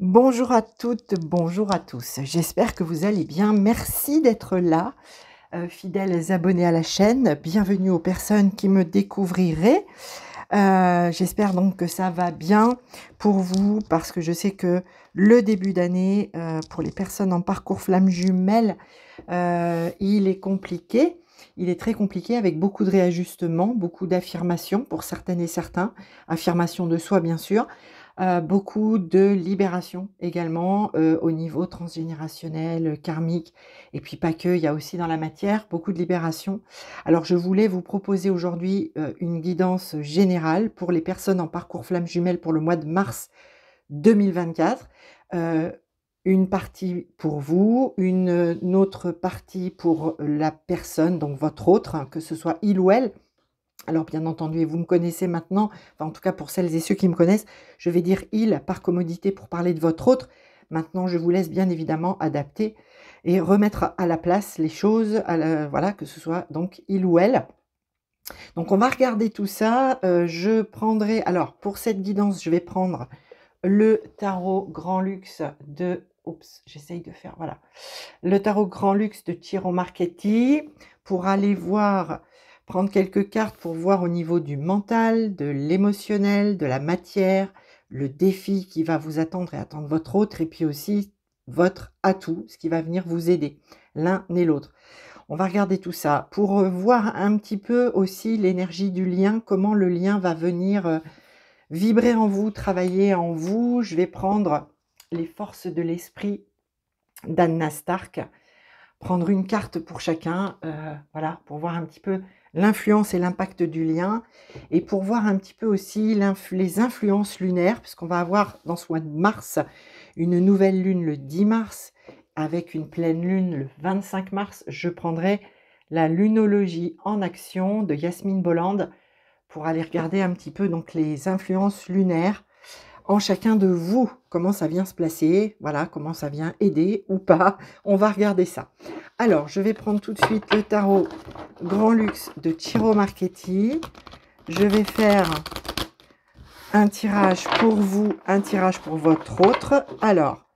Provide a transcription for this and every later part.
Bonjour à toutes, bonjour à tous. J'espère que vous allez bien. Merci d'être là, fidèles abonnés à la chaîne. Bienvenue aux personnes qui me découvriraient. J'espère donc que ça va bien pour vous parce que je sais que le début d'année, pour les personnes en parcours flamme jumelle, il est compliqué. Il est très compliqué avec beaucoup de réajustements, beaucoup d'affirmations pour certaines et certains. Affirmations de soi, bien sûr. Beaucoup de libération également, au niveau transgénérationnel, karmique et puis pas que, il y a aussi dans la matière beaucoup de libération. Alors je voulais vous proposer aujourd'hui, une guidance générale pour les personnes en parcours flamme jumelle pour le mois de mars 2024. Heu, une partie pour vous, une autre partie pour la personne, donc votre autre, hein, que ce soit il ou elle. Alors bien entendu et vous me connaissez maintenant, enfin en tout cas pour celles et ceux qui me connaissent, je vais dire «il» par commodité pour parler de votre autre. Maintenant je vous laisse bien évidemment adapter et remettre à la place les choses, voilà, que ce soit donc il ou elle. Donc on va regarder tout ça, je prendrai alors pour cette guidance, je vais prendre le tarot Grand Luxe de oups, j'essaye de faire voilà. Le tarot Grand Luxe de Ciro Marchetti pour aller voir, prendre quelques cartes pour voir au niveau du mental, de l'émotionnel, de la matière, le défi qui va vous attendre et attendre votre autre et puis aussi votre atout, ce qui va venir vous aider, l'un et l'autre. On va regarder tout ça pour, voir un petit peu aussi l'énergie du lien, comment le lien va venir, vibrer en vous, travailler en vous. Je vais prendre les forces de l'esprit d'Anna Stark, prendre une carte pour chacun, voilà, pour voir un petit peu l'influence et l'impact du lien et pour voir un petit peu aussi les influences lunaires, puisqu'on va avoir dans ce mois de mars une nouvelle lune le 10 mars avec une pleine lune le 25 mars. Je prendrai la lunologie en action de Yasmine Bolland pour aller regarder un petit peu donc les influences lunaires en chacun de vous, comment ça vient se placer, voilà, comment ça vient aider ou pas. On va regarder ça. Alors, je vais prendre tout de suite le tarot Grand Luxe de Ciro Marchetti. Je vais faire un tirage pour vous, un tirage pour votre autre. Alors,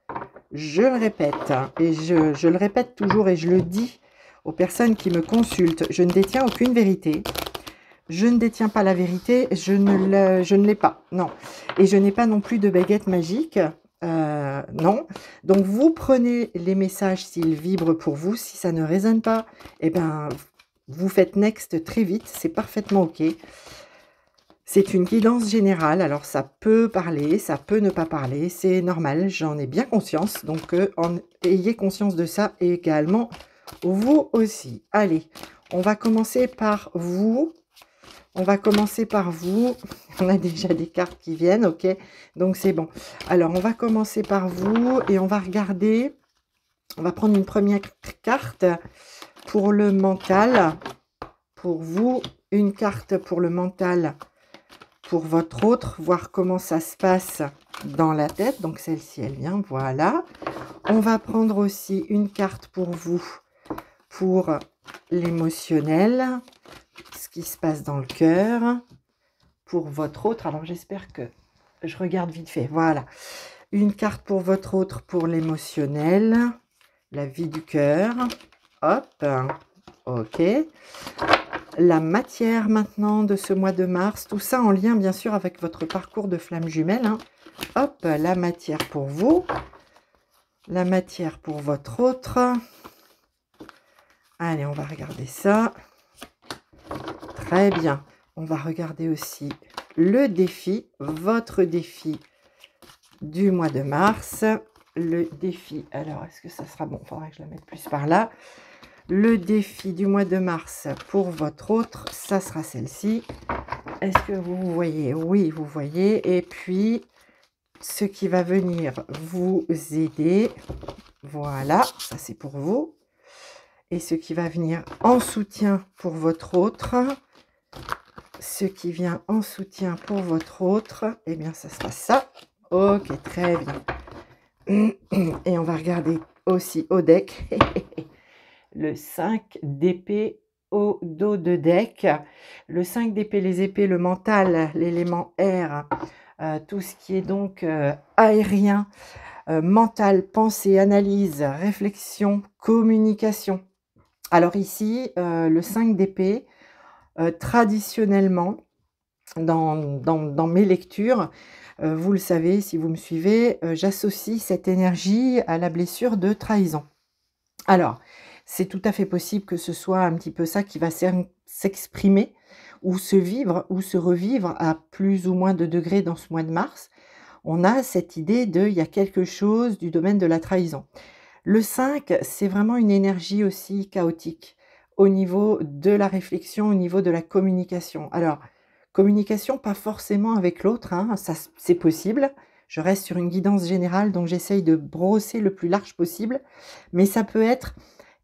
je le répète, hein, et je le répète toujours et je le dis aux personnes qui me consultent, je ne détiens aucune vérité. Je ne détiens pas la vérité, je ne l'ai pas, non. Et je n'ai pas non plus de baguette magique, non. Donc vous prenez les messages s'ils vibrent pour vous, si ça ne résonne pas, eh ben, vous faites next très vite, c'est parfaitement OK. C'est une guidance générale, alors ça peut parler, ça peut ne pas parler, c'est normal, j'en ai bien conscience, donc ayez conscience de ça également, vous aussi. Allez, on va commencer par vous. On va commencer par vous. On a déjà des cartes qui viennent, ok? Donc c'est bon. Alors, on va commencer par vous et on va regarder. On va prendre une première carte pour le mental. Pour vous, une carte pour le mental pour votre autre. Voir comment ça se passe dans la tête. Donc celle-ci, elle vient, voilà. On va prendre aussi une carte pour vous, pour l'émotionnel. Ce qui se passe dans le cœur pour votre autre. Alors j'espère que je regarde vite fait. Voilà. Une carte pour votre autre pour l'émotionnel. La vie du cœur. Hop. Ok. La matière maintenant de ce mois de mars. Tout ça en lien bien sûr avec votre parcours de flamme jumelle. Hein. Hop. La matière pour vous. La matière pour votre autre. Allez, on va regarder ça. Très bien. On va regarder aussi le défi, votre défi du mois de mars. Le défi, alors est-ce que ça sera bon? Il faudrait que je la mette plus par là. Le défi du mois de mars pour votre autre, ça sera celle-ci. Est-ce que vous voyez? Oui, vous voyez. Et puis, ce qui va venir vous aider. Voilà, ça c'est pour vous. Et ce qui va venir en soutien pour votre autre. Ce qui vient en soutien pour votre autre, eh bien, ça sera ça. Ok, très bien. Et on va regarder aussi au deck le 5 d'épée au dos de deck. Le 5 d'épée, les épées, le mental, l'élément air, tout ce qui est donc aérien, mental, pensée, analyse, réflexion, communication. Alors ici, le 5 d'épée, traditionnellement, dans mes lectures, vous le savez si vous me suivez, j'associe cette énergie à la blessure de trahison. Alors, c'est tout à fait possible que ce soit un petit peu ça qui va s'exprimer ou se vivre ou se revivre à plus ou moins de degrés dans ce mois de mars. On a cette idée de il y a quelque chose du domaine de la trahison. Le 5, c'est vraiment une énergie aussi chaotique au niveau de la réflexion, au niveau de la communication. Alors, communication pas forcément avec l'autre, hein, ça c'est possible. Je reste sur une guidance générale, donc j'essaye de brosser le plus large possible. Mais ça peut être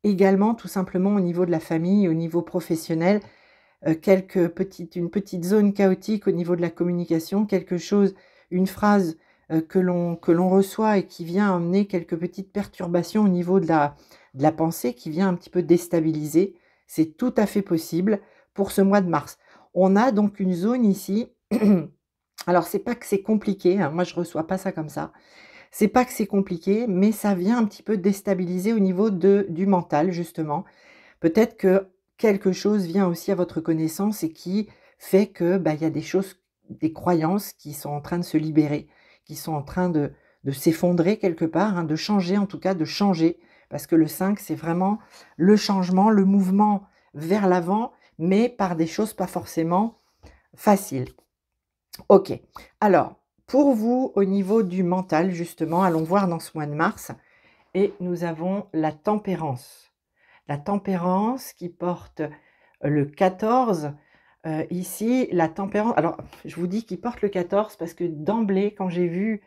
également tout simplement au niveau de la famille, au niveau professionnel, une petite zone chaotique au niveau de la communication, quelque chose, une phrase que l'on reçoit et qui vient amener quelques petites perturbations au niveau de la pensée, qui vient un petit peu déstabiliser. C'est tout à fait possible pour ce mois de mars. On a donc une zone ici. Alors, c'est pas que c'est compliqué, hein, moi je reçois pas ça comme ça. C'est pas que c'est compliqué, mais ça vient un petit peu déstabiliser au niveau du mental, justement. Peut-être que quelque chose vient aussi à votre connaissance et qui fait que, bah, il y a des choses, des croyances qui sont en train de se libérer, qui sont en train de s'effondrer quelque part, hein, de changer, en tout cas de changer. Parce que le 5, c'est vraiment le changement, le mouvement vers l'avant, mais par des choses pas forcément faciles. Ok, alors, pour vous, au niveau du mental, justement, allons voir dans ce mois de mars, et nous avons la tempérance. La tempérance qui porte le 14. Ici, la tempérance, alors je vous dis qu'il porte le 14 parce que d'emblée, quand j'ai vu,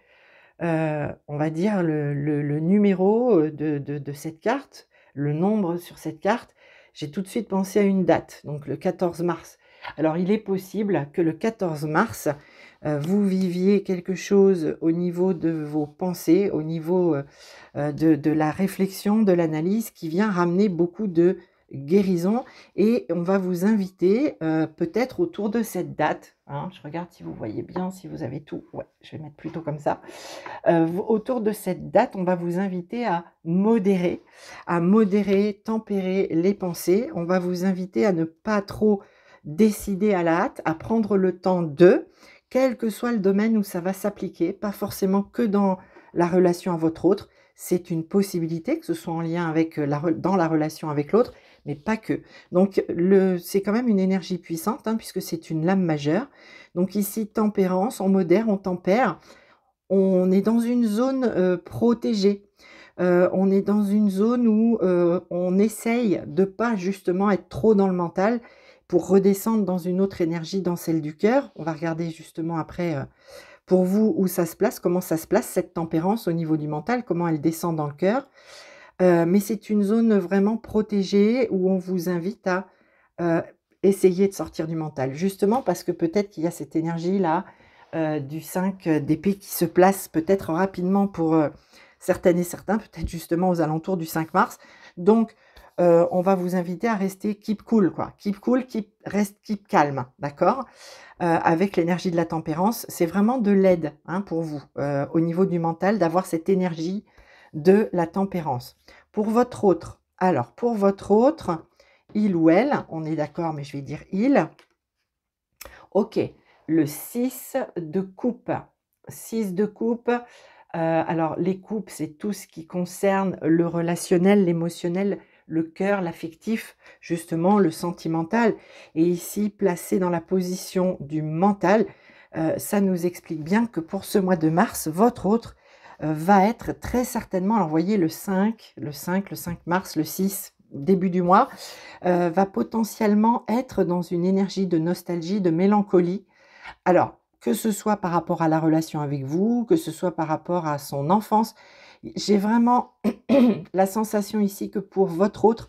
on va dire, le numéro de cette carte, le nombre sur cette carte, j'ai tout de suite pensé à une date, donc le 14 mars. Alors, il est possible que le 14 mars, vous viviez quelque chose au niveau de vos pensées, au niveau de la réflexion, de l'analyse, qui vient ramener beaucoup de guérison. Et on va vous inviter peut-être autour de cette date, hein, je regarde si vous voyez bien, si vous avez tout. Ouais, je vais mettre plutôt comme ça. Autour de cette date, on va vous inviter à modérer, tempérer les pensées. On va vous inviter à ne pas trop décider à la hâte, à prendre le temps quel que soit le domaine où ça va s'appliquer, pas forcément que dans la relation à votre autre. C'est une possibilité que ce soit en lien avec dans la relation avec l'autre, mais pas que. Donc, c'est quand même une énergie puissante, hein, puisque c'est une lame majeure. Donc ici, tempérance, on modère, on tempère. On est dans une zone protégée. On est dans une zone où on essaye de pas justement être trop dans le mental pour redescendre dans une autre énergie, dans celle du cœur. On va regarder justement après pour vous où ça se place, comment ça se place cette tempérance au niveau du mental, comment elle descend dans le cœur. Mais c'est une zone vraiment protégée où on vous invite à essayer de sortir du mental. Justement parce que peut-être qu'il y a cette énergie-là du 5 d'épée qui se place peut-être rapidement pour certaines et certains, peut-être justement aux alentours du 5 mars. Donc, on va vous inviter à rester keep cool, quoi. Keep cool, keep calme, d'accord? Avec l'énergie de la tempérance, c'est vraiment de l'aide, hein, pour vous, au niveau du mental, d'avoir cette énergie de la tempérance. Pour votre autre, alors, pour votre autre, il ou elle, on est d'accord, mais je vais dire il. Ok, le 6 de coupe. 6 de coupe. Alors, les coupes, c'est tout ce qui concerne le relationnel, l'émotionnel, le cœur, l'affectif, justement, le sentimental. Et ici, placé dans la position du mental, ça nous explique bien que pour ce mois de mars, votre autre va être très certainement, alors vous voyez le 5 mars, le 6, début du mois, va potentiellement être dans une énergie de nostalgie, de mélancolie. Alors, que ce soit par rapport à la relation avec vous, que ce soit par rapport à son enfance, j'ai vraiment la sensation ici que pour votre autre,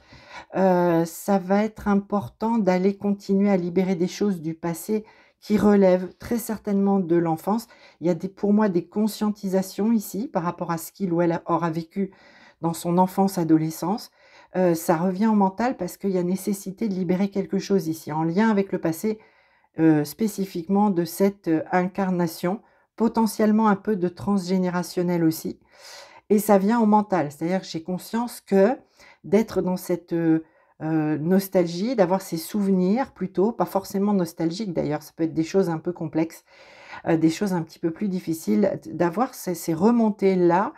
ça va être important d'aller continuer à libérer des choses du passé qui relèvent très certainement de l'enfance. Il y a pour moi des conscientisations ici par rapport à ce qu'il ou elle aura vécu dans son enfance, adolescence. Ça revient au mental parce qu'il y a nécessité de libérer quelque chose ici, en lien avec le passé, spécifiquement de cette incarnation potentiellement un peu de transgénérationnel aussi. Et ça vient au mental, c'est-à-dire que j'ai conscience que d'être dans cette nostalgie, d'avoir ces souvenirs plutôt, pas forcément nostalgiques d'ailleurs, ça peut être des choses un peu complexes, des choses un petit peu plus difficiles, d'avoir ces remontées-là,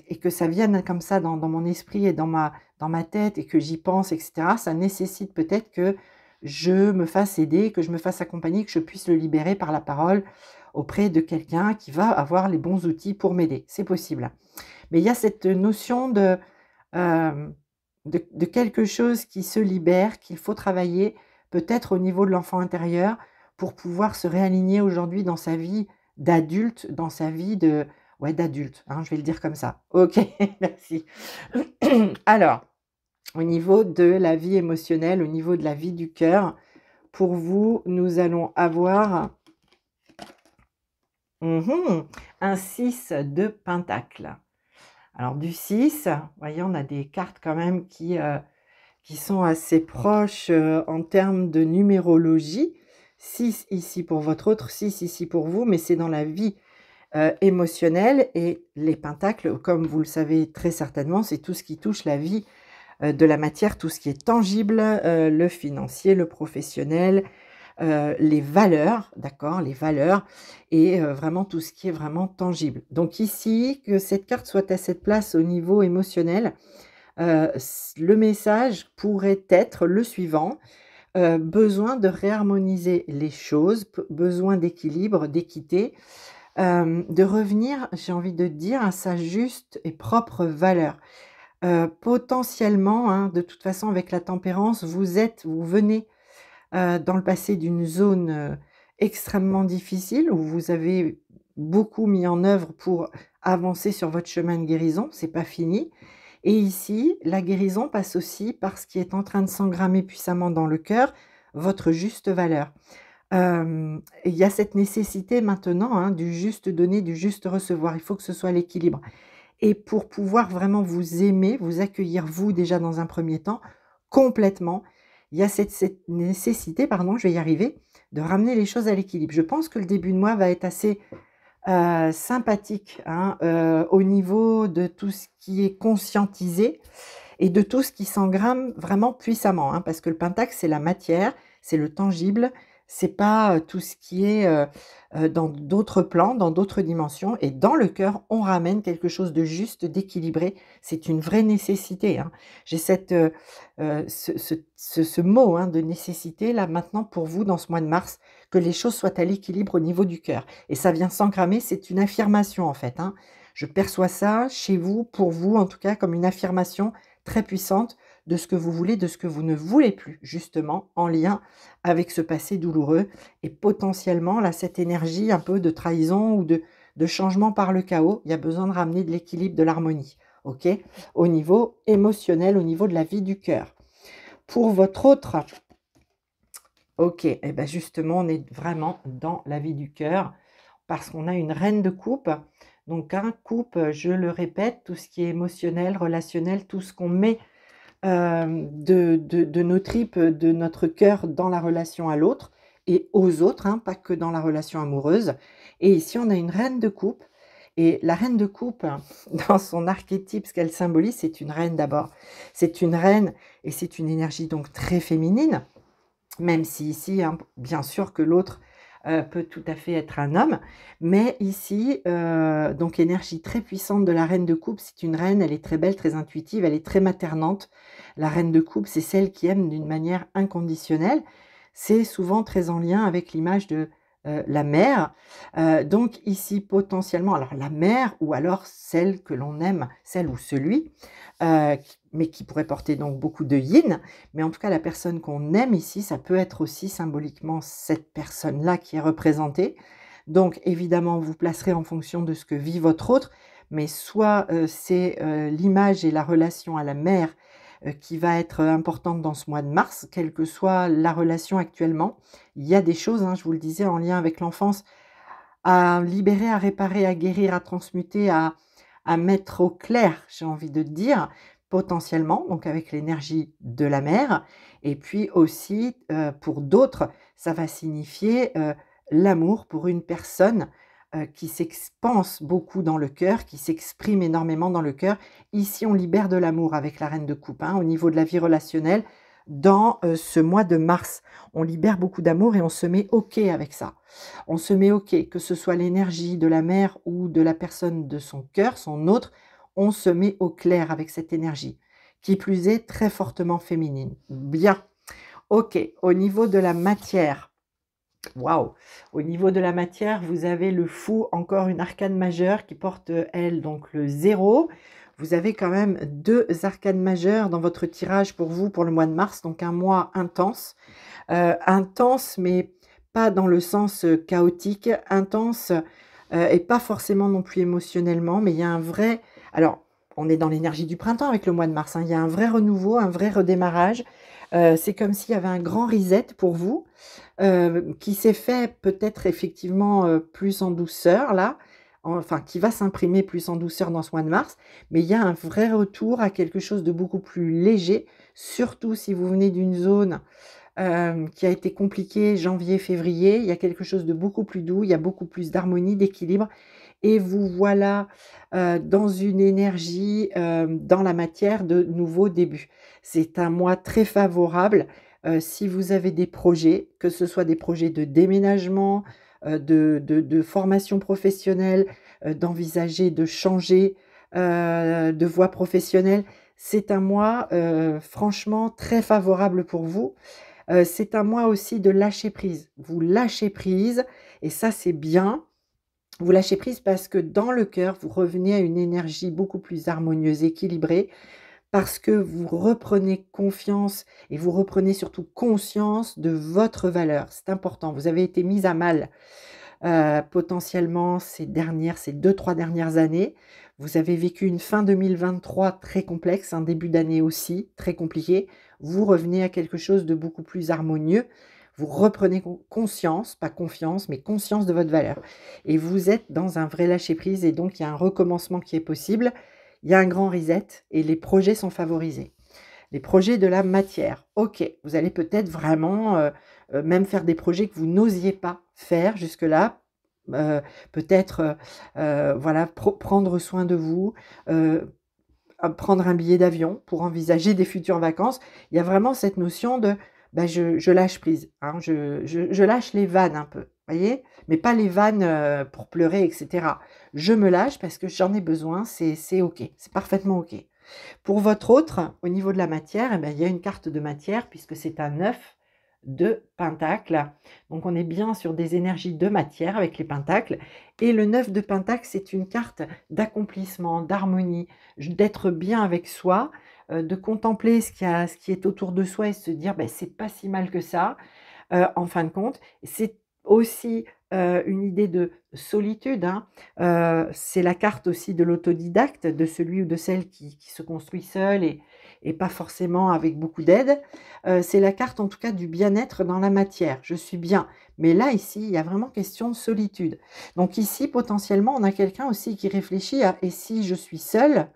et que ça vienne comme ça dans mon esprit et dans ma tête et que j'y pense, etc., ça nécessite peut-être que je me fasse aider, que je me fasse accompagner, que je puisse le libérer par la parole auprès de quelqu'un qui va avoir les bons outils pour m'aider. C'est possible. Mais il y a cette notion euh, de quelque chose qui se libère, qu'il faut travailler peut-être au niveau de l'enfant intérieur pour pouvoir se réaligner aujourd'hui dans sa vie d'adulte, dans sa vie ouais, d'adulte, hein, je vais le dire comme ça. Ok, merci. Alors, au niveau de la vie émotionnelle, au niveau de la vie du cœur, pour vous, nous allons avoir un 6 de pentacle. Alors du 6, vous voyez, on a des cartes quand même qui sont assez proches en termes de numérologie. 6 ici pour votre autre, 6 ici pour vous, mais c'est dans la vie émotionnelle. Et les pentacles, comme vous le savez très certainement, c'est tout ce qui touche la vie de la matière, tout ce qui est tangible, le financier, le professionnel, les valeurs, d'accord, les valeurs, et vraiment tout ce qui est vraiment tangible. Donc ici, que cette carte soit à cette place au niveau émotionnel, le message pourrait être le suivant: besoin de réharmoniser les choses, besoin d'équilibre, d'équité, de revenir, j'ai envie de dire, à sa juste et propre valeur. Potentiellement, hein, de toute façon, avec la tempérance, vous venez dans le passé d'une zone extrêmement difficile où vous avez beaucoup mis en œuvre pour avancer sur votre chemin de guérison, c'est pas fini. Et ici, la guérison passe aussi par ce qui est en train de s'engrammer puissamment dans le cœur, votre juste valeur. Il y a cette nécessité maintenant, hein, du juste donner, du juste recevoir. Il faut que ce soit l'équilibre. Et pour pouvoir vraiment vous aimer, vous accueillir vous déjà dans un premier temps, complètement, il y a cette nécessité, pardon, je vais y arriver, de ramener les choses à l'équilibre. Je pense que le début de mois va être assez sympathique, hein, au niveau de tout ce qui est conscientisé et de tout ce qui s'engramme vraiment puissamment, hein, parce que le pentacle, c'est la matière, c'est le tangible, c'est pas tout ce qui est dans d'autres plans, dans d'autres dimensions. Et dans le cœur, on ramène quelque chose de juste, d'équilibré. C'est une vraie nécessité, hein. J'ai ce mot, hein, de nécessité là maintenant pour vous dans ce mois de mars, que les choses soient à l'équilibre au niveau du cœur. Et ça vient s'engrammer, c'est une affirmation en fait, hein. Je perçois ça chez vous, pour vous en tout cas, comme une affirmation très puissante de ce que vous voulez, de ce que vous ne voulez plus, justement, en lien avec ce passé douloureux. Et potentiellement, là, cette énergie un peu de trahison ou de changement par le chaos, il y a besoin de ramener de l'équilibre, de l'harmonie, ok, au niveau émotionnel, au niveau de la vie du cœur. Pour votre autre, ok, et bien justement, on est vraiment dans la vie du cœur, parce qu'on a une reine de coupe. Donc, un coupe, je le répète, tout ce qui est émotionnel, relationnel, tout ce qu'on met de nos tripes, de notre cœur dans la relation à l'autre et aux autres, hein, pas que dans la relation amoureuse. Et ici, on a une reine de coupe. Et la reine de coupe, dans son archétype, ce qu'elle symbolise, c'est une reine d'abord. C'est une reine et c'est une énergie donc très féminine, même si ici, hein, bien sûr que l'autre peut tout à fait être un homme, mais ici, donc énergie très puissante de la reine de coupe. C'est une reine, elle est très belle, très intuitive, elle est très maternante. La reine de coupe, c'est celle qui aime d'une manière inconditionnelle. C'est souvent très en lien avec l'image de la mère. Donc ici, potentiellement, alors la mère ou alors celle que l'on aime, celle ou celui, mais qui pourrait porter donc beaucoup de yin. Mais en tout cas, la personne qu'on aime ici, ça peut être aussi symboliquement cette personne-là qui est représentée. Donc évidemment, vous placerez en fonction de ce que vit votre autre, mais soit c'est l'image et la relation à la mère qui va être importante dans ce mois de mars, quelle que soit la relation actuellement. Il y a des choses, hein, je vous le disais, en lien avec l'enfance, à libérer, à réparer, à guérir, à transmuter, à mettre au clair, j'ai envie de dire, potentiellement, donc avec l'énergie de la mère. Et puis aussi, pour d'autres, ça va signifier l'amour pour une personne qui s'expanse beaucoup dans le cœur, qui s'exprime énormément dans le cœur. Ici, on libère de l'amour avec la reine de coupe, hein, au niveau de la vie relationnelle. Dans ce mois de mars, on libère beaucoup d'amour et on se met OK avec ça. On se met OK, que ce soit l'énergie de la mère ou de la personne de son cœur, son autre, on se met au clair avec cette énergie, qui plus est très fortement féminine. Bien, OK. Au niveau de la matière, waouh! Au niveau de la matière, vous avez le fou, encore une arcane majeure qui porte, elle, donc le 0. Vous avez quand même 2 arcanes majeures dans votre tirage pour vous, pour le mois de mars, donc un mois intense. Intense, mais pas dans le sens chaotique, intense et pas forcément non plus émotionnellement, mais il y a un vrai... Alors, on est dans l'énergie du printemps avec le mois de mars, hein, il y a un vrai renouveau, un vrai redémarrage. C'est comme s'il y avait un grand reset pour vous, qui s'est fait peut-être effectivement plus en douceur là, enfin qui va s'imprimer plus en douceur dans ce mois de mars, mais il y a un vrai retour à quelque chose de beaucoup plus léger, surtout si vous venez d'une zone qui a été compliquée janvier-février, il y a quelque chose de beaucoup plus doux, il y a beaucoup plus d'harmonie, d'équilibre, et vous voilà dans une énergie, dans la matière de nouveaux débuts. C'est un mois très favorable si vous avez des projets, que ce soit des projets de déménagement, de formation professionnelle, d'envisager de changer de voie professionnelle. C'est un mois franchement très favorable pour vous. C'est un mois aussi de lâcher prise. Vous lâchez prise et ça, c'est bien. Vous lâchez prise parce que dans le cœur, vous revenez à une énergie beaucoup plus harmonieuse, équilibrée, parce que vous reprenez confiance et vous reprenez surtout conscience de votre valeur. C'est important. Vous avez été mise à mal potentiellement ces 2-3 dernières années. Vous avez vécu une fin 2023 très complexe, un début d'année aussi très compliqué. Vous revenez à quelque chose de beaucoup plus harmonieux. Vous reprenez conscience, pas confiance, mais conscience de votre valeur. Et vous êtes dans un vrai lâcher-prise et donc il y a un recommencement qui est possible. Il y a un grand reset et les projets sont favorisés. Les projets de la matière. OK, vous allez peut-être vraiment même faire des projets que vous n'osiez pas faire jusque-là. Peut-être voilà, prendre soin de vous, prendre un billet d'avion pour envisager des futures vacances. Il y a vraiment cette notion de bah, je lâche prise, hein, je lâche les vannes un peu, voyez, mais pas les vannes pour pleurer, etc. Je me lâche parce que j'en ai besoin, c'est OK, c'est parfaitement OK. Pour votre autre, au niveau de la matière, eh bien, il y a une carte de matière puisque c'est un 9 de pentacles. Donc on est bien sur des énergies de matière avec les pentacles. Et le 9 de pentacles, c'est une carte d'accomplissement, d'harmonie, d'être bien avec soi, de contempler ce qui est autour de soi et se dire ben, c'est pas si mal que ça, en fin de compte. C'est aussi une idée de solitude, hein. C'est la carte aussi de l'autodidacte, de celui ou de celle qui se construit seul et pas forcément avec beaucoup d'aide. C'est la carte en tout cas du bien-être dans la matière. Je suis bien. Mais là, ici, il y a vraiment question de solitude. Donc ici, potentiellement, on a quelqu'un aussi qui réfléchit à « et si je suis seul ?»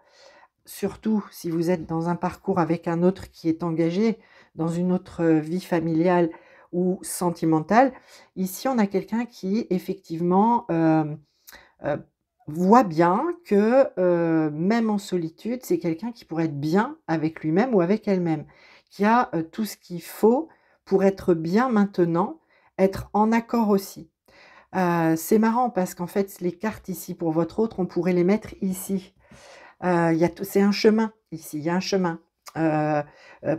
Surtout si vous êtes dans un parcours avec un autre qui est engagé dans une autre vie familiale ou sentimentale. Ici, on a quelqu'un qui, effectivement, voit bien que même en solitude, c'est quelqu'un qui pourrait être bien avec lui-même ou avec elle-même, qui a tout ce qu'il faut pour être bien maintenant, être en accord aussi. C'est marrant parce qu'en fait, les cartes ici pour votre autre, on pourrait les mettre ici. C'est un chemin ici, il y a un chemin.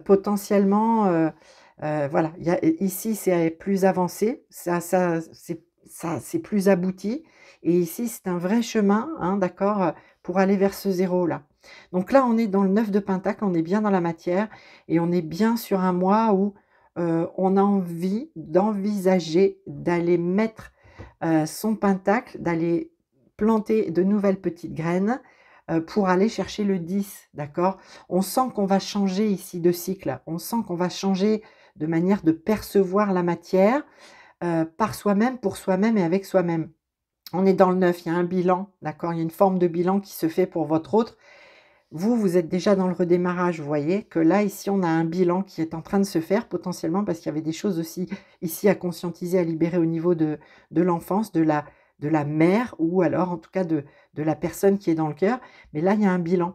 Potentiellement, voilà, ici c'est plus avancé, c'est plus abouti. Et ici, c'est un vrai chemin, hein, d'accord, pour aller vers ce zéro-là. Donc là, on est dans le 9 de Pentacle, on est bien dans la matière et on est bien sur un mois où on a envie d'envisager d'aller mettre son Pentacle, d'aller planter de nouvelles petites graines pour aller chercher le 10, d'accord? On sent qu'on va changer ici de cycle, on sent qu'on va changer de manière de percevoir la matière par soi-même, pour soi-même et avec soi-même. On est dans le 9, il y a un bilan, d'accord? Il y a une forme de bilan qui se fait pour votre autre. Vous êtes déjà dans le redémarrage, vous voyez que là, ici, on a un bilan qui est en train de se faire potentiellement parce qu'il y avait des choses aussi ici à conscientiser, à libérer au niveau de l'enfance, de de la mère ou alors en tout cas de la personne qui est dans le cœur. Mais là, il y a un bilan.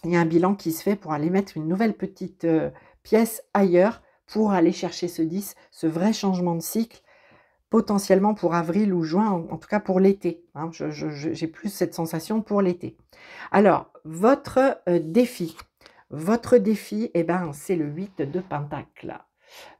Il y a un bilan qui se fait pour aller mettre une nouvelle petite pièce ailleurs pour aller chercher ce 10, ce vrai changement de cycle, potentiellement pour avril ou juin, en tout cas pour l'été. Hein. J'ai plus cette sensation pour l'été. Alors, votre défi. Votre défi, eh ben, c'est le 8 de Pentacle.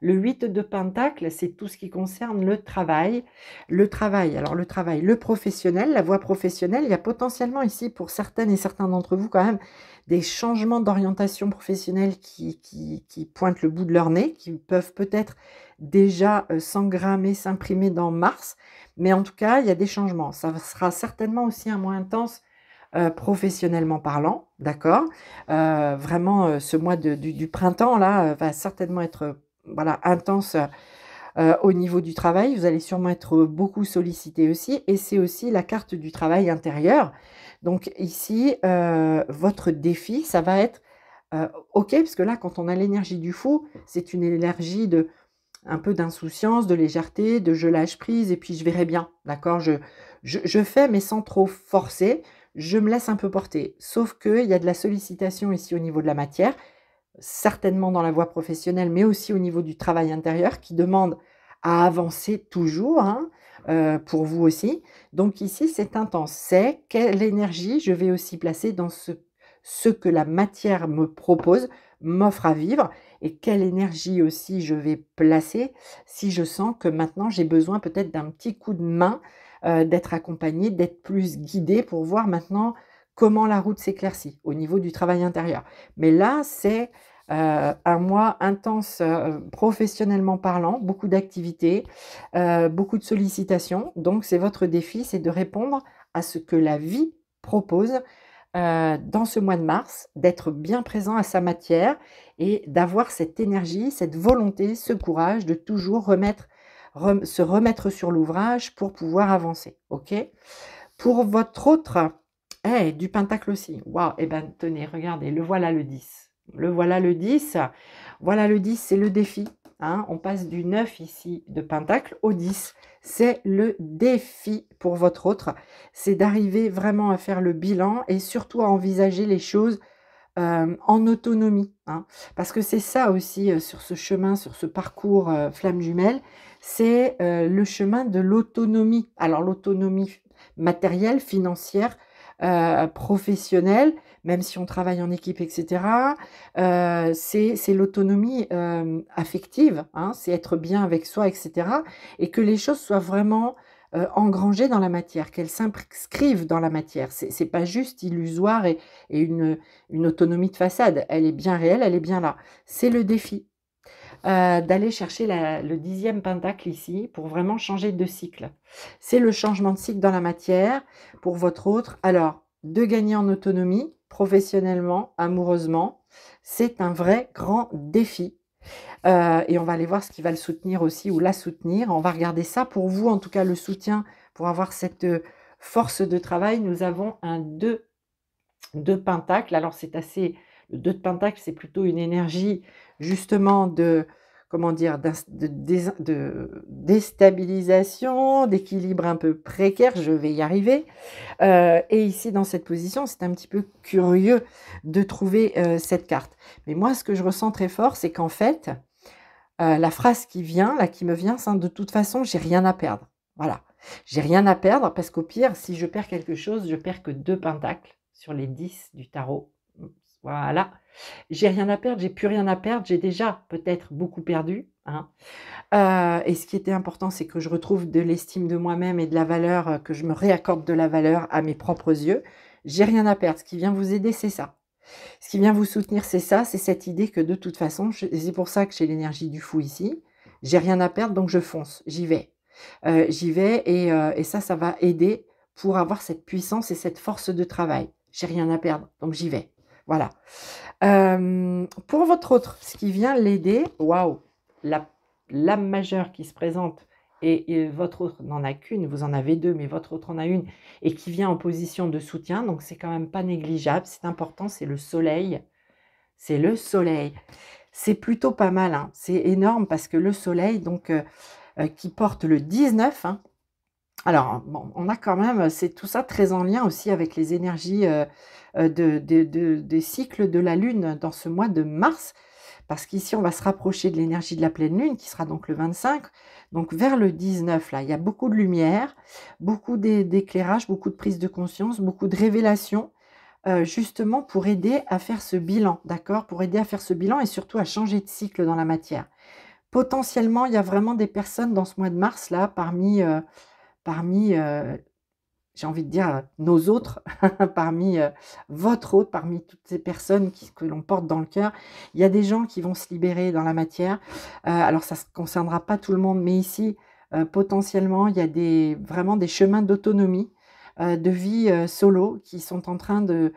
Le 8 de Pentacle, c'est tout ce qui concerne le travail. Le travail, alors le travail, le professionnel, la voie professionnelle, il y a potentiellement ici, pour certaines et certains d'entre vous, quand même, des changements d'orientation professionnelle qui pointent le bout de leur nez, qui peuvent peut-être déjà s'engrammer, s'imprimer dans Mars. Mais en tout cas, il y a des changements. Ça sera certainement aussi un mois intense professionnellement parlant, d'accord. Vraiment, ce mois du printemps, là, va certainement être voilà, intense au niveau du travail. Vous allez sûrement être beaucoup sollicité aussi. Et c'est aussi la carte du travail intérieur. Donc ici, votre défi, ça va être OK, parce que là, quand on a l'énergie du fou, c'est une énergie de un peu d'insouciance, de légèreté, de je lâche prise et puis je verrai bien, d'accord, je fais mais sans trop forcer, je me laisse un peu porter. Sauf qu'il y a de la sollicitation ici au niveau de la matière, certainement dans la voie professionnelle, mais aussi au niveau du travail intérieur qui demande à avancer toujours, hein, pour vous aussi. Donc ici, c'est intense. C'est quelle énergie je vais aussi placer dans ce que la matière me propose, m'offre à vivre, et quelle énergie aussi je vais placer si je sens que maintenant j'ai besoin peut-être d'un petit coup de main, d'être accompagnée, d'être plus guidée pour voir maintenant comment la route s'éclaircit au niveau du travail intérieur. Mais là, c'est un mois intense professionnellement parlant, beaucoup d'activités, beaucoup de sollicitations. Donc, c'est votre défi, c'est de répondre à ce que la vie propose dans ce mois de mars, d'être bien présent à sa matière et d'avoir cette énergie, cette volonté, ce courage de toujours se remettre sur l'ouvrage pour pouvoir avancer. Ok. Pour votre autre, du pentacle aussi. Waouh, eh ben tenez, regardez, le voilà le 10. Le voilà le 10. Voilà le 10, c'est le défi. Hein. On passe du 9 ici de pentacle au 10. C'est le défi pour votre autre. C'est d'arriver vraiment à faire le bilan et surtout à envisager les choses en autonomie. Hein. Parce que c'est ça aussi sur ce chemin, sur ce parcours flamme jumelle, c'est le chemin de l'autonomie. Alors l'autonomie matérielle, financière, professionnelle, même si on travaille en équipe, etc. C'est l'autonomie affective, hein, c'est être bien avec soi, etc. Et que les choses soient vraiment engrangées dans la matière, qu'elles s'inscrivent dans la matière. C'est pas juste illusoire et une autonomie de façade. Elle est bien réelle, elle est bien là. C'est le défi d'aller chercher le 10e pentacle ici pour vraiment changer de cycle. C'est le changement de cycle dans la matière pour votre autre. Alors, de gagner en autonomie, professionnellement, amoureusement, c'est un vrai grand défi. Et on va aller voir ce qui va le soutenir aussi ou la soutenir. On va regarder ça pour vous, en tout cas le soutien, pour avoir cette force de travail. Nous avons un 2 de pentacle. Alors c'est assez, le 2 de pentacle, c'est plutôt une énergie justement de, comment dire, de déstabilisation, d'équilibre un peu précaire, je vais y arriver. Et ici, dans cette position, c'est un petit peu curieux de trouver cette carte. Mais moi, ce que je ressens très fort, c'est qu'en fait, la phrase qui vient, là, qui me vient, c'est de toute façon, j'ai rien à perdre. Voilà. J'ai rien à perdre parce qu'au pire, si je perds quelque chose, je perds que 2 pentacles sur les 10 du tarot. Voilà. J'ai rien à perdre, j'ai plus rien à perdre, j'ai déjà peut-être beaucoup perdu. Hein. Et ce qui était important, c'est que je retrouve de l'estime de moi-même et de la valeur, que je me réaccorde de la valeur à mes propres yeux. J'ai rien à perdre. Ce qui vient vous aider, c'est ça. Ce qui vient vous soutenir, c'est ça, c'est cette idée que de toute façon, c'est pour ça que j'ai l'énergie du fou ici, j'ai rien à perdre, donc je fonce, j'y vais. J'y vais et ça va aider pour avoir cette puissance et cette force de travail. J'ai rien à perdre, donc j'y vais. Voilà. Pour votre autre, ce qui vient l'aider, waouh, l'âme majeure qui se présente et votre autre n'en a qu'une, vous en avez deux, mais votre autre en a une, et qui vient en position de soutien, donc c'est quand même pas négligeable, c'est important, c'est le soleil. C'est le soleil. C'est plutôt pas mal, hein. C'est énorme parce que le soleil, donc, qui porte le 19, hein, Alors, bon, on a quand même, c'est tout ça très en lien aussi avec les énergies des cycles de la Lune dans ce mois de mars, parce qu'ici, on va se rapprocher de l'énergie de la pleine Lune, qui sera donc le 25. Donc, vers le 19, là, il y a beaucoup de lumière, beaucoup d'éclairage, beaucoup de prise de conscience, beaucoup de révélations, justement pour aider à faire ce bilan, d'accord? Pour aider à faire ce bilan et surtout à changer de cycle dans la matière. Potentiellement, il y a vraiment des personnes dans ce mois de mars, là, parmi, j'ai envie de dire, nos autres, parmi, votre autre, parmi toutes ces personnes que l'on porte dans le cœur. Il y a des gens qui vont se libérer dans la matière. Alors ça ne concernera pas tout le monde, mais ici, potentiellement, il y a vraiment des chemins d'autonomie, de vie, solo qui sont en train de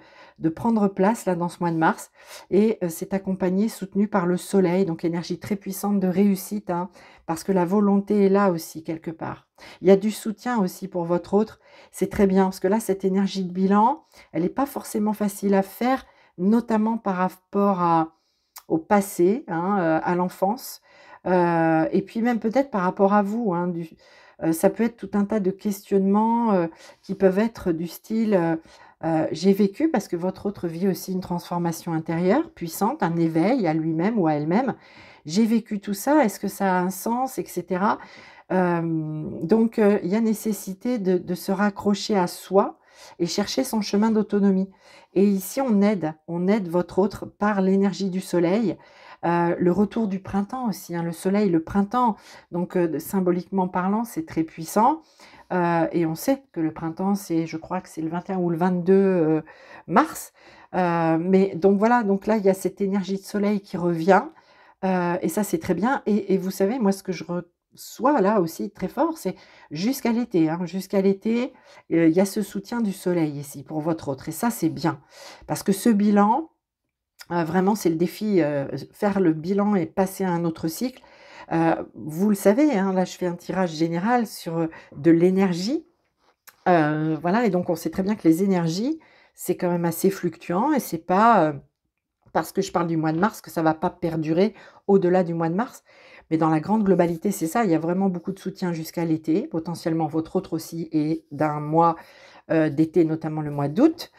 prendre place là dans ce mois de mars et c'est accompagné, soutenu par le soleil, donc énergie très puissante de réussite, hein, parce que la volonté est là aussi quelque part. Il y a du soutien aussi pour votre autre, c'est très bien parce que là, cette énergie de bilan, elle n'est pas forcément facile à faire, notamment par rapport au passé, hein, à l'enfance, et puis même peut-être par rapport à vous, hein, ça peut être tout un tas de questionnements, qui peuvent être du style, j'ai vécu parce que votre autre vit aussi une transformation intérieure puissante, un éveil à lui-même ou à elle-même. J'ai vécu tout ça, est-ce que ça a un sens? Et cetera. Donc il y a nécessité de se raccrocher à soi et chercher son chemin d'autonomie. Et ici, on aide votre autre par l'énergie du soleil, le retour du printemps aussi, hein, le soleil, le printemps, donc symboliquement parlant, c'est très puissant. Et on sait que le printemps, je crois que c'est le 21 ou le 22 mars. Mais donc voilà, donc là, il y a cette énergie de soleil qui revient. Et ça, c'est très bien. Et vous savez, moi, ce que je reçois là aussi très fort, c'est jusqu'à l'été, hein, jusqu'à l'été, il y a ce soutien du soleil ici pour votre autre. Et ça, c'est bien. Parce que ce bilan, vraiment, c'est le défi, faire le bilan et passer à un autre cycle. Vous le savez, hein, là, je fais un tirage général sur de l'énergie. Voilà, et donc on sait très bien que les énergies, c'est quand même assez fluctuant et c'est pas parce que je parle du mois de mars que ça ne va pas perdurer au-delà du mois de mars. Mais dans la grande globalité, c'est ça, il y a vraiment beaucoup de soutien jusqu'à l'été, potentiellement votre autre aussi, et d'un mois d'été, notamment le mois d'août.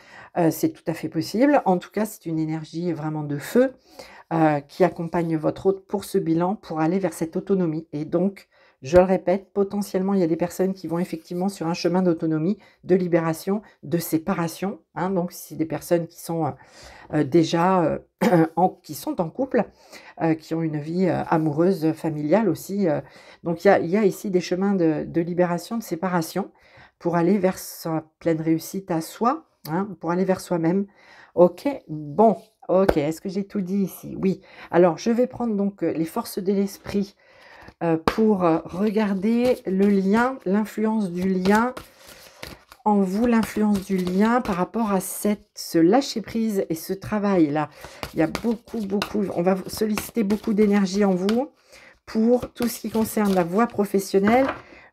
C'est tout à fait possible. En tout cas, c'est une énergie vraiment de feu qui accompagne votre autre pour ce bilan, pour aller vers cette autonomie. Et donc, je le répète, potentiellement, il y a des personnes qui vont effectivement sur un chemin d'autonomie, de libération, de séparation, hein. Donc, c'est des personnes qui sont déjà qui sont en couple, qui ont une vie amoureuse, familiale aussi. Donc, il y a ici des chemins de libération, de séparation, pour aller vers sa pleine réussite à soi, hein, pour aller vers soi-même. Ok, bon, ok, est-ce que j'ai tout dit ici? Oui. Alors, je vais prendre donc les forces de l'esprit pour regarder le lien, l'influence du lien en vous, l'influence du lien par rapport à ce lâcher-prise et ce travail-là. Il y a beaucoup, on va solliciter beaucoup d'énergie en vous pour tout ce qui concerne la voie professionnelle,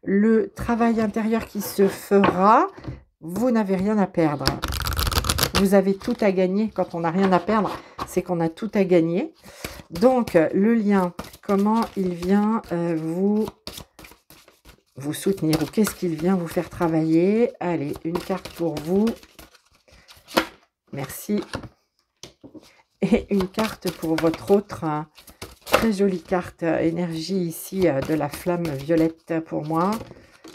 le travail intérieur qui se fera. Vous n'avez rien à perdre. Vous avez tout à gagner. Quand on n'a rien à perdre, c'est qu'on a tout à gagner. Donc, le lien, comment il vient vous soutenir ou qu'est-ce qu'il vient vous faire travailler? Allez, une carte pour vous. Merci. Et une carte pour votre autre. Très jolie carte énergie ici de la flamme violette pour moi.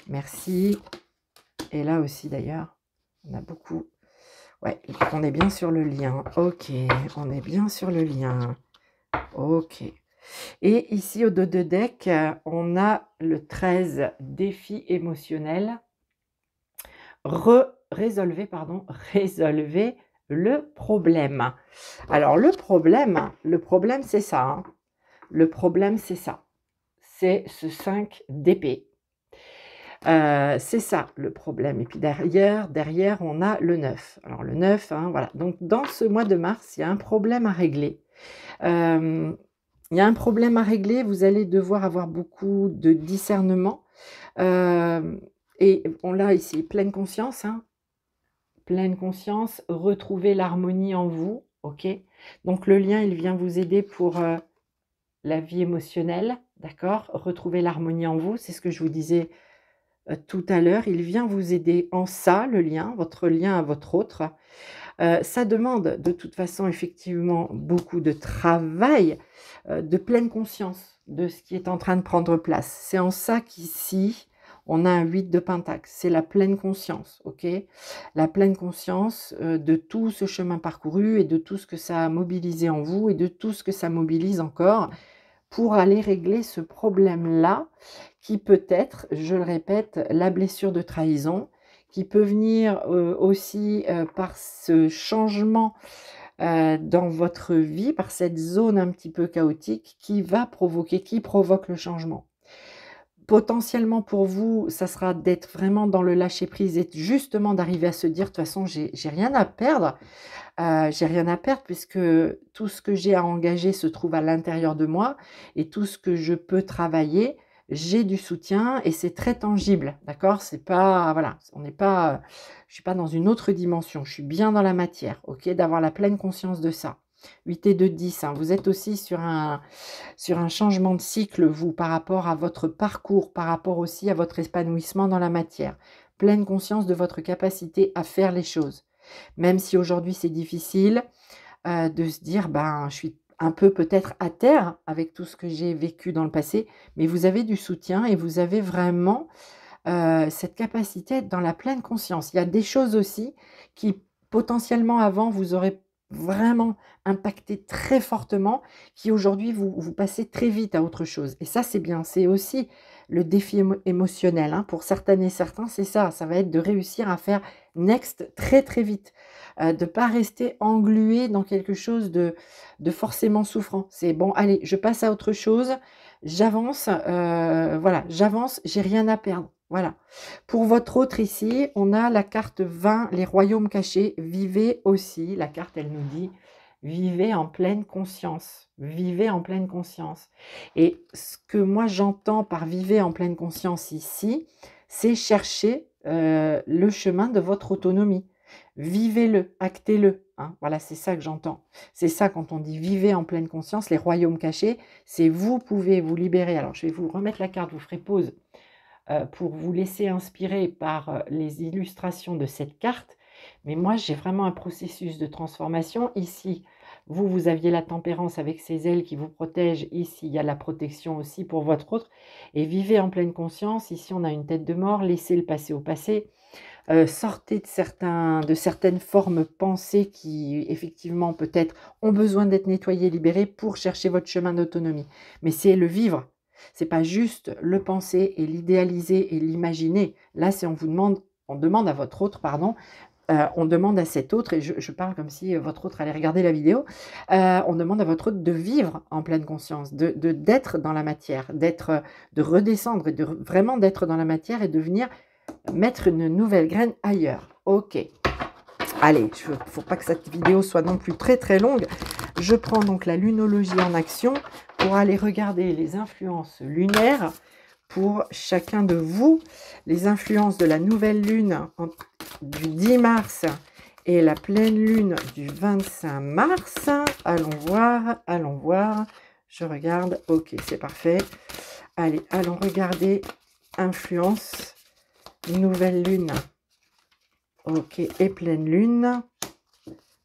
Merci. Et là aussi d'ailleurs, on a beaucoup. Ouais, on est bien sur le lien. Ok, on est bien sur le lien. Ok. Et ici, au dos de deck, on a le 13, défi émotionnel. Résolvez le problème. Alors, le problème, c'est ça. Hein. Le problème, c'est ça. C'est ce 5 d'épée. C'est ça, le problème. Et puis derrière, on a le 9. Alors, le 9, hein, voilà. Donc, dans ce mois de mars, il y a un problème à régler. Il y a un problème à régler, vous allez devoir avoir beaucoup de discernement. Et on l'a ici, pleine conscience, hein, pleine conscience, retrouver l'harmonie en vous, ok? Donc le lien, il vient vous aider pour la vie émotionnelle, d'accord? Retrouver l'harmonie en vous, c'est ce que je vous disais tout à l'heure. Il vient vous aider en ça, le lien, votre lien à votre autre. Ça demande de toute façon effectivement beaucoup de travail, de pleine conscience de ce qui est en train de prendre place. C'est en ça qu'ici, on a un 8 de pentacle. C'est la pleine conscience, ok? La pleine conscience de tout ce chemin parcouru et de tout ce que ça a mobilisé en vous et de tout ce que ça mobilise encore pour aller régler ce problème-là qui peut être, je le répète, la blessure de trahison, qui peut venir aussi par ce changement dans votre vie, par cette zone un petit peu chaotique qui va provoquer, qui provoque le changement. Potentiellement pour vous, ça sera d'être vraiment dans le lâcher-prise et justement d'arriver à se dire, de toute façon, j'ai rien à perdre. J'ai rien à perdre puisque tout ce que j'ai à engager se trouve à l'intérieur de moi et tout ce que je peux travailler, j'ai du soutien et c'est très tangible, d'accord? C'est pas, voilà, on n'est pas, je suis pas dans une autre dimension, je suis bien dans la matière, ok? D'avoir la pleine conscience de ça. 8 et 2, 10, hein. Vous êtes aussi sur un changement de cycle, vous, par rapport à votre parcours, par rapport aussi à votre épanouissement dans la matière. Pleine conscience de votre capacité à faire les choses. Même si aujourd'hui c'est difficile de se dire, ben, je suis un peu peut-être à terre avec tout ce que j'ai vécu dans le passé, mais vous avez du soutien et vous avez vraiment cette capacité à être dans la pleine conscience. Il y a des choses aussi qui potentiellement avant vous auraient vraiment impacté très fortement, qui aujourd'hui vous passez très vite à autre chose. Et ça c'est bien, c'est aussi le défi émotionnel. Hein. Pour certaines et certains, c'est ça, ça va être de réussir à faire next très très vite. De ne pas rester englué dans quelque chose de forcément souffrant. C'est bon, allez, je passe à autre chose, j'avance, voilà, j'avance, j'ai rien à perdre. Voilà. Pour votre autre ici, on a la carte 20, les royaumes cachés. Vivez aussi, la carte elle nous dit, vivez en pleine conscience. Vivez en pleine conscience. Et ce que moi j'entends par vivez en pleine conscience ici, c'est chercher le chemin de votre autonomie. Vivez-le, actez-le. Hein. Voilà, c'est ça que j'entends. C'est ça quand on dit vivez en pleine conscience, les royaumes cachés, c'est vous pouvez vous libérer. Alors je vais vous remettre la carte, vous ferez pause pour vous laisser inspirer par les illustrations de cette carte. Mais moi, j'ai vraiment un processus de transformation. Ici, vous aviez la tempérance avec ses ailes qui vous protègent. Ici, il y a la protection aussi pour votre autre. Et vivez en pleine conscience. Ici, on a une tête de mort. Laissez le passé au passé. Sortez de certaines formes pensées qui, effectivement, peut-être ont besoin d'être nettoyées, libérées pour chercher votre chemin d'autonomie. Mais c'est le vivre. C'est pas juste le penser et l'idéaliser et l'imaginer. Là, c'est on demande à votre autre, pardon, on demande à cet autre, et je parle comme si votre autre allait regarder la vidéo, on demande à votre autre de vivre en pleine conscience, d'être dans la matière, de redescendre et vraiment d'être dans la matière et de venir mettre une nouvelle graine ailleurs. Ok. Allez, il ne faut pas que cette vidéo soit non plus très très longue. Je prends donc la lunologie en action pour aller regarder les influences lunaires pour chacun de vous. Les influences de la nouvelle lune du 10 mars et la pleine lune du 25 mars. Allons voir, allons voir. Je regarde. Ok, c'est parfait. Allez, allons regarder influence nouvelle lune. Ok, et pleine lune.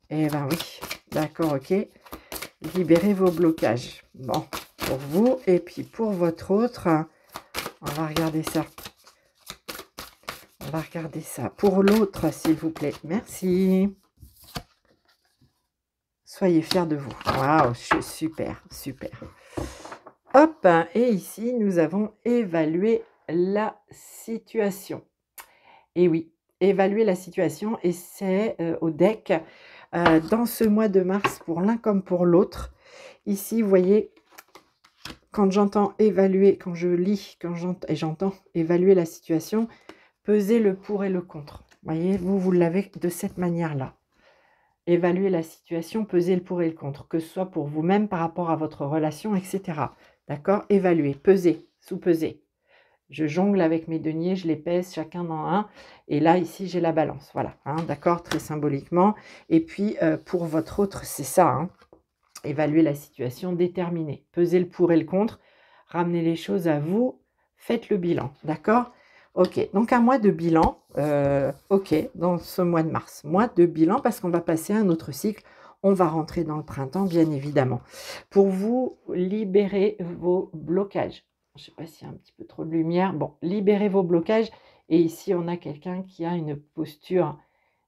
Eh ben oui, d'accord, ok. Libérez vos blocages. Bon, pour vous et puis pour votre autre, on va regarder ça. On va regarder ça. Pour l'autre, s'il vous plaît. Merci. Soyez fiers de vous. Waouh, super, super. Hop, et ici, nous avons évalué la situation. Et oui, évaluer la situation, et c'est au deck dans ce mois de mars pour l'un comme pour l'autre. Ici, vous voyez, quand j'entends évaluer, quand je lis, j'entends évaluer la situation, peser le pour et le contre. Vous voyez, vous l'avez de cette manière-là. Évaluer la situation, peser le pour et le contre, que ce soit pour vous-même par rapport à votre relation, etc. D'accord? Évaluer, peser, sous-peser. Je jongle avec mes deniers, je les pèse chacun dans un. Et là, ici, j'ai la balance. Voilà, hein, d'accord, très symboliquement. Et puis, pour votre autre, c'est ça. Hein, évaluer la situation, déterminer. Peser le pour et le contre. Ramener les choses à vous. Faites le bilan, d'accord? Ok, donc un mois de bilan, ok, dans ce mois de mars. Mois de bilan parce qu'on va passer à un autre cycle. On va rentrer dans le printemps, bien évidemment. Pour vous, libérer vos blocages. Je ne sais pas s'il y a un petit peu trop de lumière. Bon, libérez vos blocages. Et ici, on a quelqu'un qui a une posture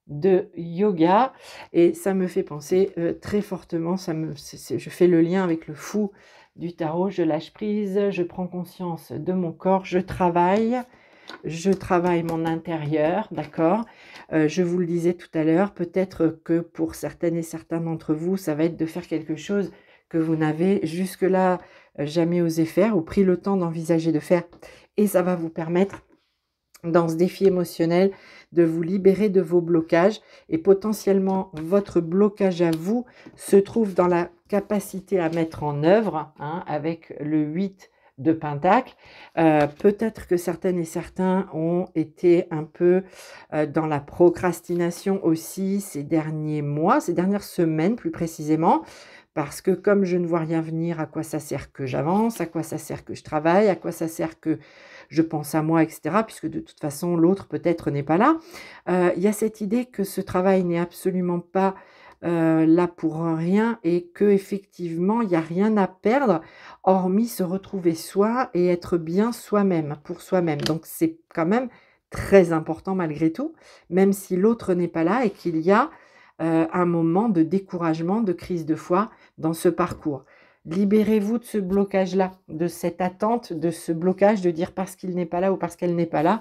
de yoga. Et ça me fait penser très fortement, je fais le lien avec le fou du tarot. Je lâche prise, je prends conscience de mon corps, je travaille mon intérieur, d'accord. Je vous le disais tout à l'heure, peut-être que pour certaines et certains d'entre vous, ça va être de faire quelque chose que vous n'avez jusque-là jamais osé faire ou pris le temps d'envisager de faire. Et ça va vous permettre, dans ce défi émotionnel, de vous libérer de vos blocages. Et potentiellement, votre blocage à vous se trouve dans la capacité à mettre en œuvre, hein, avec le 8 de Pentacle. Peut-être que certaines et certains ont été un peu dans la procrastination aussi ces derniers mois, ces dernières semaines plus précisément, parce que comme je ne vois rien venir, à quoi ça sert que j'avance, à quoi ça sert que je travaille, à quoi ça sert que je pense à moi, etc., puisque de toute façon l'autre peut-être n'est pas là. Il y a cette idée que ce travail n'est absolument pas là pour rien et que effectivement il n'y a rien à perdre hormis se retrouver soi et être bien soi-même, pour soi-même. Donc c'est quand même très important malgré tout, même si l'autre n'est pas là et qu'il y a un moment de découragement, de crise de foi dans ce parcours. Libérez-vous de ce blocage-là, de cette attente, de ce blocage de dire parce qu'il n'est pas là ou parce qu'elle n'est pas là,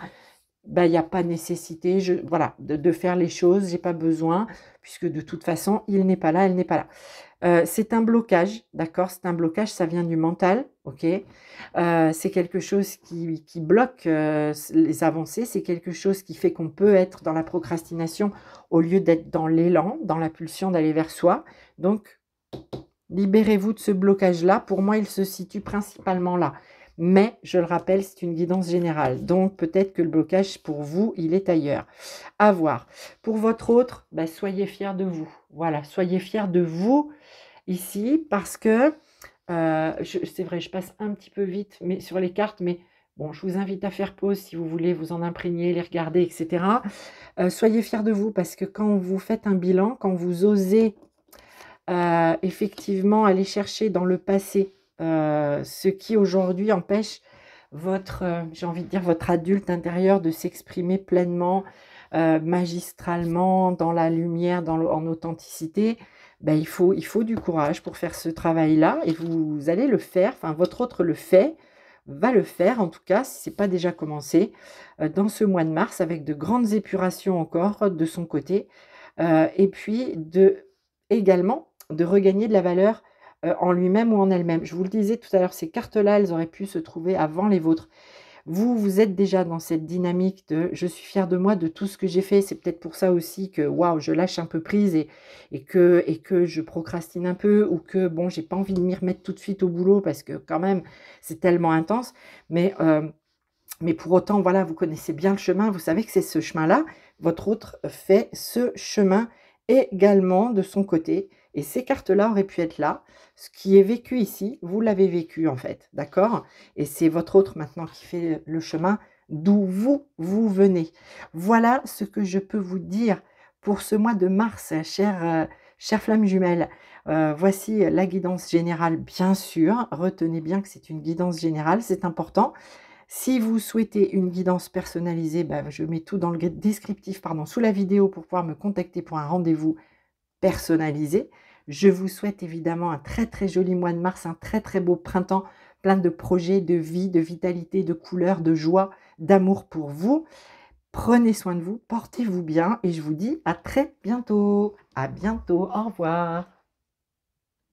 ben, il n'y a pas nécessité voilà, de faire les choses, j'ai pas besoin, puisque de toute façon, il n'est pas là, elle n'est pas là. C'est un blocage, d'accord? C'est un blocage, ça vient du mental, ok? C'est quelque chose qui bloque les avancées, c'est quelque chose qui fait qu'on peut être dans la procrastination au lieu d'être dans l'élan, dans la pulsion d'aller vers soi. Donc, libérez-vous de ce blocage-là. Pour moi, il se situe principalement là. Mais, je le rappelle, c'est une guidance générale. Donc, peut-être que le blocage, pour vous, il est ailleurs. À voir. Pour votre autre, bah, soyez fiers de vous. Voilà, soyez fiers de vous ici parce que, c'est vrai, je passe un petit peu vite mais sur les cartes, mais bon, je vous invite à faire pause si vous voulez vous en imprégner, les regarder, etc. Soyez fiers de vous parce que quand vous faites un bilan, quand vous osez effectivement aller chercher dans le passé ce qui aujourd'hui empêche votre, j'ai envie de dire, votre adulte intérieur de s'exprimer pleinement, magistralement, dans la lumière, en authenticité, ben, il faut du courage pour faire ce travail-là et vous allez le faire, enfin votre autre le fait, va le faire en tout cas, si ce n'est pas déjà commencé, dans ce mois de mars avec de grandes épurations encore de son côté et puis également de regagner de la valeur en lui-même ou en elle-même. Je vous le disais tout à l'heure, ces cartes-là, elles auraient pu se trouver avant les vôtres. Vous êtes déjà dans cette dynamique de « je suis fière de moi, de tout ce que j'ai fait ». C'est peut-être pour ça aussi que waouh, je lâche un peu prise et que je procrastine un peu ou que bon, j'ai pas envie de m'y remettre tout de suite au boulot parce que quand même, c'est tellement intense. Mais pour autant, voilà, vous connaissez bien le chemin, vous savez que c'est ce chemin-là. Votre autre fait ce chemin également de son côté. Et ces cartes-là auraient pu être là. Ce qui est vécu ici, vous l'avez vécu en fait, d'accord? Et c'est votre autre maintenant qui fait le chemin d'où vous venez. Voilà ce que je peux vous dire pour ce mois de mars, chère flamme jumelle. Voici la guidance générale, bien sûr. Retenez bien que c'est une guidance générale, c'est important. Si vous souhaitez une guidance personnalisée, bah, je mets tout dans le descriptif sous la vidéo pour pouvoir me contacter pour un rendez-vous personnalisé. Je vous souhaite évidemment un très très joli mois de mars, un très très beau printemps, plein de projets, de vie, de vitalité, de couleurs, de joie, d'amour pour vous. Prenez soin de vous, portez-vous bien et je vous dis à très bientôt. À bientôt, au revoir.